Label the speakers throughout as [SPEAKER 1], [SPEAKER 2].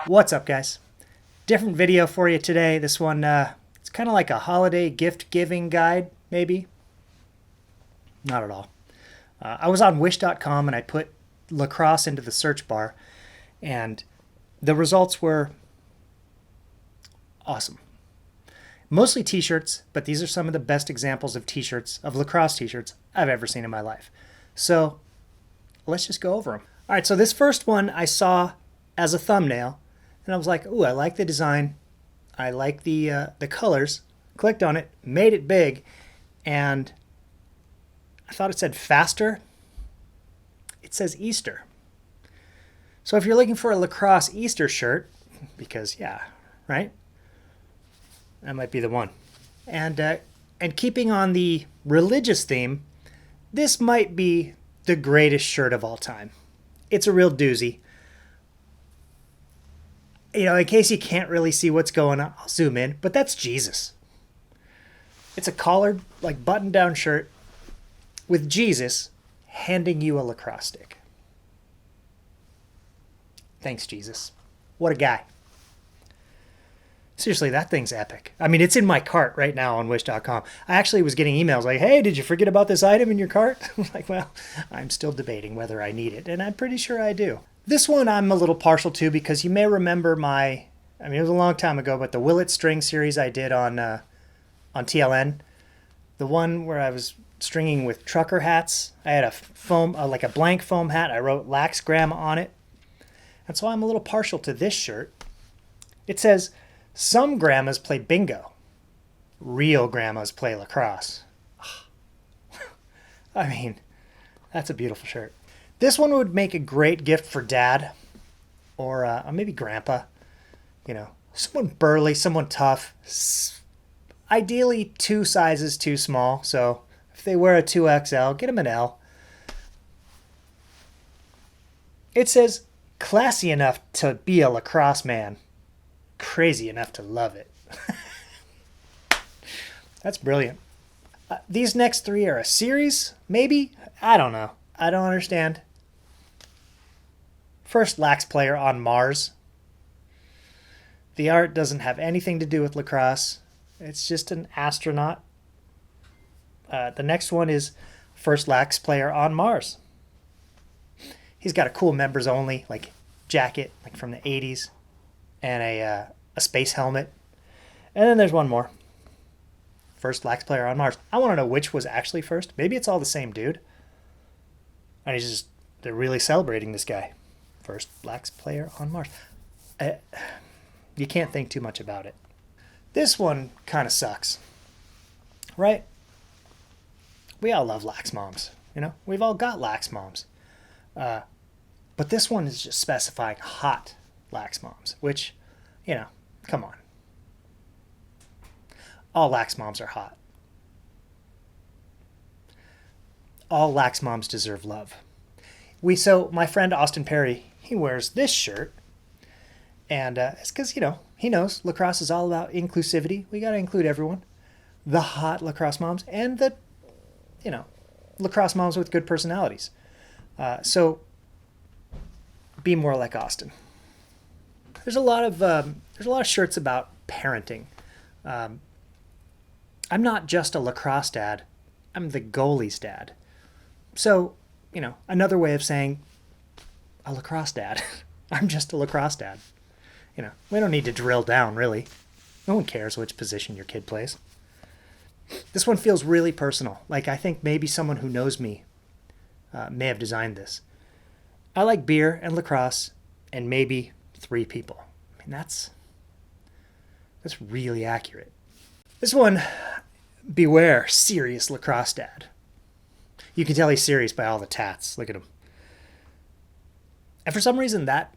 [SPEAKER 1] What's up, guys? Different video for you today. This one, it's kind of like a holiday gift giving guide, maybe. Not at all. I was on wish.com and I put lacrosse into the search bar, and the results were awesome. Mostly t-shirts, but these are some of the best examples of t-shirts, of lacrosse t-shirts I've ever seen in my life. So let's just go over them. All right, so this first one I saw as a thumbnail, and I was like, ooh, I like the design. I like the colors. Clicked on it, made it big, and I thought it said faster. It says Easter. So if you're looking for a lacrosse Easter shirt, because yeah, right? That might be the one. And keeping on the religious theme, this might be the greatest shirt of all time. It's a real doozy. You know, in case you can't really see what's going on, I'll zoom in, but that's Jesus. It's a collared, like button-down shirt with Jesus handing you a lacrosse stick. Thanks, Jesus. What a guy. Seriously, that thing's epic. I mean, it's in my cart right now on wish.com. I actually was getting emails like, hey, did you forget about this item in your cart? I'm like, well, I'm still debating whether I need it, and I'm pretty sure I do. This one I'm a little partial to because you may remember it was a long time ago, but the Will It String series I did on TLN, the one where I was stringing with trucker hats. I had a foam, like a blank foam hat. I wrote Lax Grandma on it. And so I'm a little partial to this shirt. It says, some grandmas play bingo. Real grandmas play lacrosse. I mean, that's a beautiful shirt. This one would make a great gift for dad or maybe grandpa. You know, someone burly, someone tough. Ideally 2 sizes too small. So if they wear a 2XL, get them an L. It says, classy enough to be a lacrosse man. Crazy enough to love it. That's brilliant. These next 3 are a series, maybe? I don't know. I don't understand. First lax player on Mars. The art doesn't have anything to do with lacrosse. It's just an astronaut. The next one is first lax player on Mars. He's got a cool members only like jacket, like from the 80s, and a space helmet. And then there's one more. First lax player on Mars. I want to know which was actually first. Maybe it's all the same dude. And they're really celebrating this guy. First lax player on Mars. You can't think too much about it. This one kind of sucks. Right? We all love lax moms. You know, we've all got lax moms. But this one is just specifying hot lax moms, which, you know, come on. All lax moms are hot. All lax moms deserve love. So my friend Austin Perry, he wears this shirt, and it's because, you know, he knows lacrosse is all about inclusivity. We got to include everyone. The hot lacrosse moms and the, you know, lacrosse moms with good personalities. So be more like Austin. There's a lot of shirts about parenting. I'm not just a lacrosse dad. I'm the goalie's dad. So, you know, another way of saying a lacrosse dad. I'm just a lacrosse dad. You know, we don't need to drill down, really. No one cares which position your kid plays. This one feels really personal. Like, I think maybe someone who knows me may have designed this. I like beer and lacrosse and maybe 3 people. I mean, that's really accurate. This one, beware, serious lacrosse dad. You can tell he's serious by all the tats. Look at him. And for some reason, that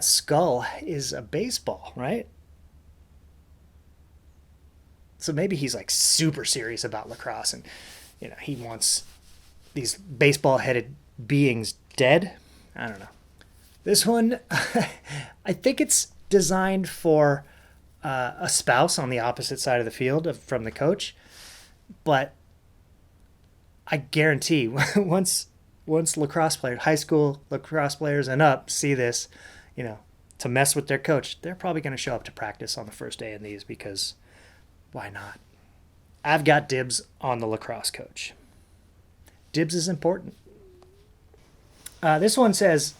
[SPEAKER 1] skull is a baseball, right? So maybe he's like super serious about lacrosse and, you know, he wants these baseball-headed beings dead. I don't know. This one, I think it's designed for a spouse on the opposite side of the field from the coach. But I guarantee once lacrosse players, high school lacrosse players and up see this, you know, to mess with their coach, they're probably going to show up to practice on the first day in these because why not? I've got dibs on the lacrosse coach. Dibs is important. This one says,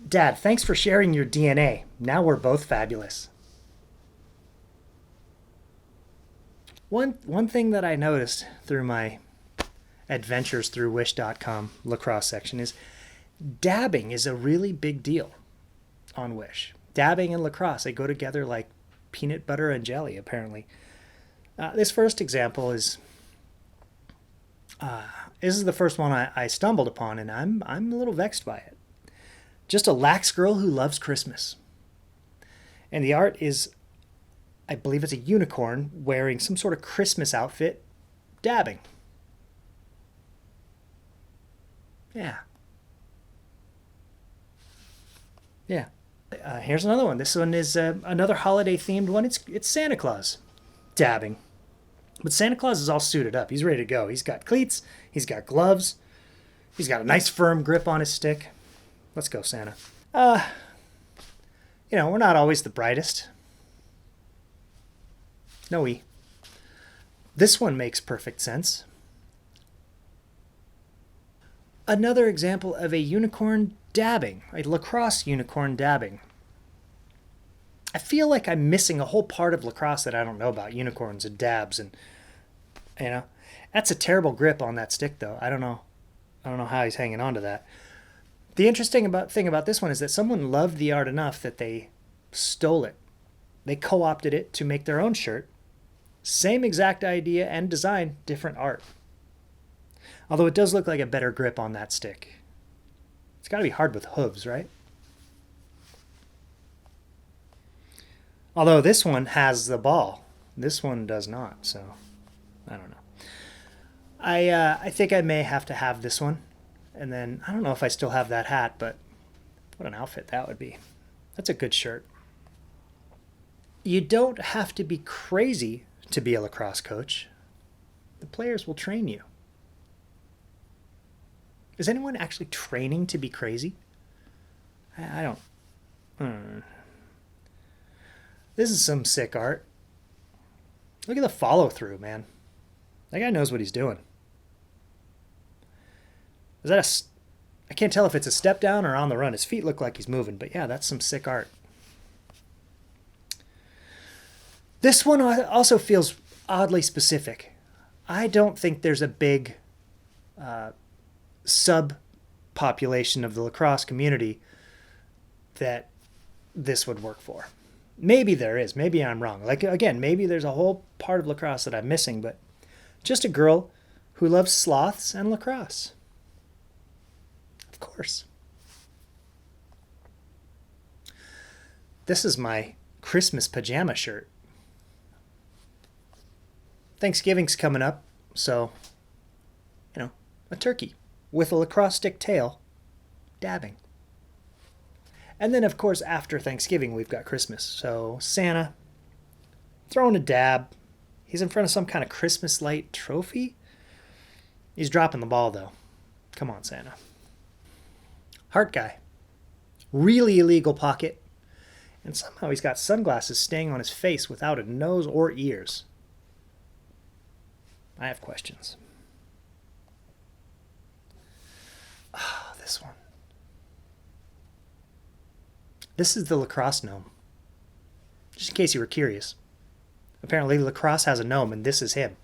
[SPEAKER 1] Dad, thanks for sharing your DNA. Now we're both fabulous. One thing that I noticed through my adventures through wish.com lacrosse section is dabbing is a really big deal on Wish. Dabbing and lacrosse, they go together like peanut butter and jelly, apparently. This first example is this is the first one I stumbled upon, and I'm a little vexed by it. Just a lax girl who loves Christmas. And the art is, I believe it's a unicorn wearing some sort of Christmas outfit, dabbing. Yeah. Yeah. Here's another one. This one is another holiday-themed one. It's Santa Claus dabbing. But Santa Claus is all suited up. He's ready to go. He's got cleats. He's got gloves. He's got a nice firm grip on his stick. Let's go, Santa. We're not always the brightest. No-y. This one makes perfect sense. Another example of a unicorn dabbing, a lacrosse unicorn dabbing. I feel like I'm missing a whole part of lacrosse that I don't know about, unicorns and dabs, and that's a terrible grip on that stick though. I don't know how he's hanging on to that. The interesting thing about this one is that someone loved the art enough that they stole it. They co-opted it to make their own shirt. Same exact idea and design, different art. Although it does look like a better grip on that stick. It's got to be hard with hooves, right? Although this one has the ball. This one does not, so I don't know. I think I may have to have this one. And then, I don't know if I still have that hat, but what an outfit that would be. That's a good shirt. You don't have to be crazy to be a lacrosse coach. The players will train you. Is anyone actually training to be crazy? I don't. This is some sick art. Look at the follow through, man. That guy knows what he's doing. Is that I can't tell if it's a step down or on the run. His feet look like he's moving, but yeah, that's some sick art. This one also feels oddly specific. I don't think there's a big subpopulation of the lacrosse community that this would work for. Maybe there is. Maybe I'm wrong. Like, again, maybe there's a whole part of lacrosse that I'm missing, but just a girl who loves sloths and lacrosse. Of course. This is my Christmas pajama shirt. Thanksgiving's coming up, so, a turkey with a lacrosse stick tail, dabbing. And then, of course, after Thanksgiving, we've got Christmas. So Santa throwing a dab. He's in front of some kind of Christmas light trophy. He's dropping the ball, though. Come on, Santa. Heart guy. Really illegal pocket. And somehow he's got sunglasses staying on his face without a nose or ears. I have questions. Oh, this one. This is the lacrosse gnome. Just in case you were curious. Apparently lacrosse has a gnome and this is him.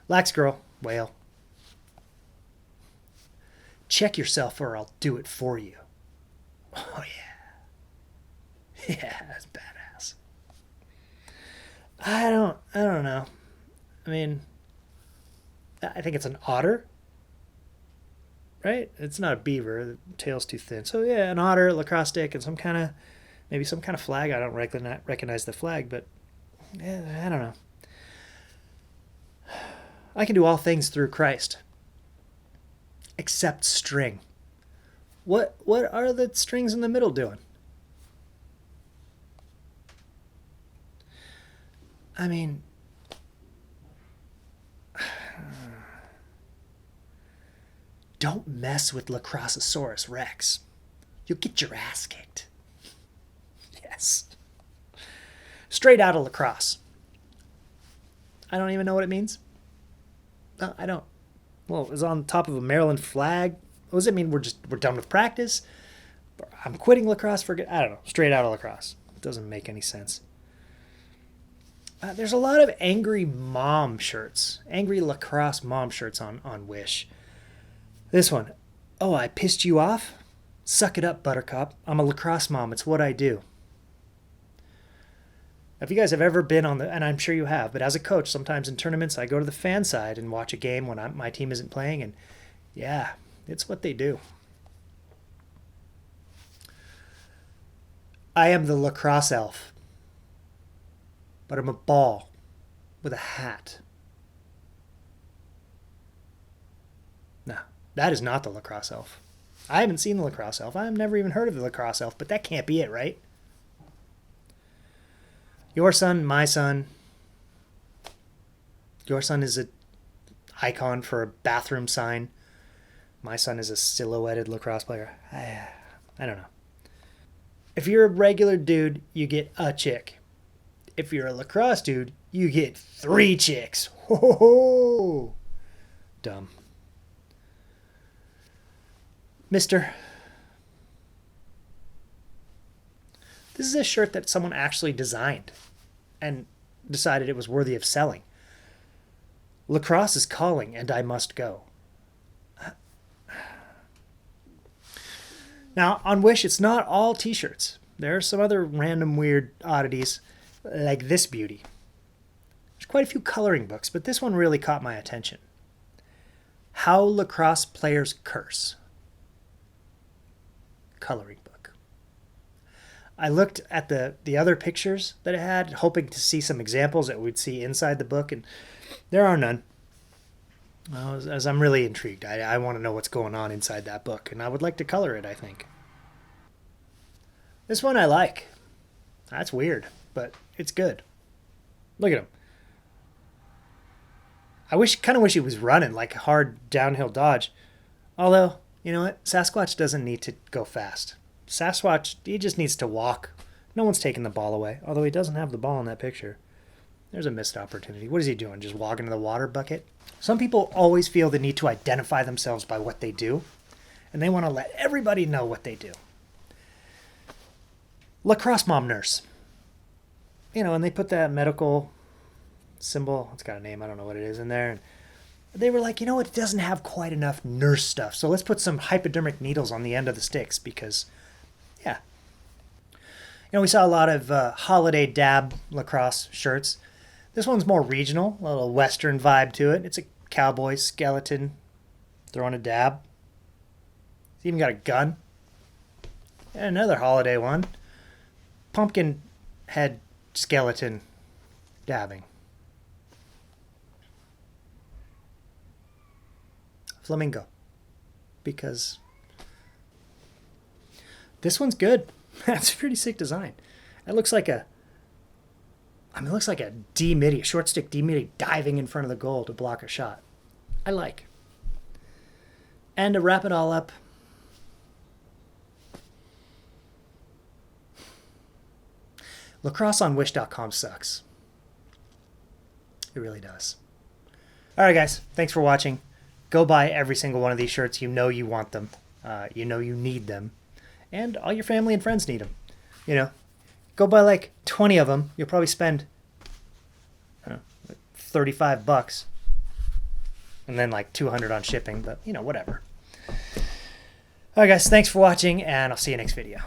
[SPEAKER 1] Lax girl, whale. Check yourself or I'll do it for you. Oh yeah. Yeah, that's badass. I don't know. I mean, I think it's an otter. Right? It's not a beaver. The tail's too thin. So yeah, an otter, lacrosse stick, and maybe some kind of flag. I don't recognize the flag, but yeah, I don't know. I can do all things through Christ, except string. What are the strings in the middle doing? I mean, don't mess with Lacrossosaurus Rex. You'll get your ass kicked. Yes. Straight out of Lacrosse. I don't even know what it means. No, I don't. Well, it was on top of a Maryland flag. What does it mean? We're done with practice? I'm quitting lacrosse for good. I don't know. Straight out of Lacrosse. It doesn't make any sense. There's a lot of angry mom shirts, angry lacrosse mom shirts on Wish. This one, oh, I pissed you off? Suck it up, Buttercup. I'm a lacrosse mom. It's what I do. If you guys have ever been on the, and I'm sure you have, but as a coach, sometimes in tournaments, I go to the fan side and watch a game when my team isn't playing, and yeah, it's what they do. I am the lacrosse elf, but I'm a ball with a hat. No, that is not the lacrosse elf. I haven't seen the lacrosse elf. I've never even heard of the lacrosse elf, but that can't be it, right? Your son, my son. Your son is an icon for a bathroom sign. My son is a silhouetted lacrosse player. I don't know. If you're a regular dude, you get a chick. If you're a lacrosse dude, you get 3 chicks. Ho ho ho! Dumb. Mister, this is a shirt that someone actually designed and decided it was worthy of selling. Lacrosse is calling and I must go. Now, on Wish, it's not all t-shirts. There are some other random weird oddities, like this beauty. There's quite a few coloring books, but this one really caught my attention. How Lacrosse Players Curse. Coloring book. I looked at the other pictures that it had, hoping to see some examples that we'd see inside the book, and there are none. As I'm really intrigued. I want to know what's going on inside that book, and I would like to color it, I think. This one I like. That's weird, but it's good. Look at him. I kind of wish he was running like a hard downhill dodge. Although, you know what? Sasquatch doesn't need to go fast. Sasquatch, he just needs to walk. No one's taking the ball away, although he doesn't have the ball in that picture. There's a missed opportunity. What is he doing? Just walking to the water bucket? Some people always feel the need to identify themselves by what they do, and they want to let everybody know what they do. Lacrosse mom nurse. You know, and they put that medical symbol, it's got a name, I don't know what it is, in there. And they were like, you know what, it doesn't have quite enough nurse stuff, so let's put some hypodermic needles on the end of the sticks because, yeah. You know, we saw a lot of holiday dab lacrosse shirts. This one's more regional, a little western vibe to it. It's a cowboy skeleton throwing a dab. It's even got a gun. And another holiday one. Pumpkin head skeleton dabbing. Flamingo. Because this one's good. That's a pretty sick design. It looks like it looks like a D-midi, a short stick D-midi diving in front of the goal to block a shot. I like. And to wrap it all up, lacrosseonwish.com sucks. It really does. All right, guys. Thanks for watching. Go buy every single one of these shirts. You know you want them. You know you need them. And all your family and friends need them. You know, go buy like 20 of them. You'll probably spend, I don't know, like $35. And then like $200 on shipping. But, you know, whatever. All right, guys. Thanks for watching, and I'll see you next video.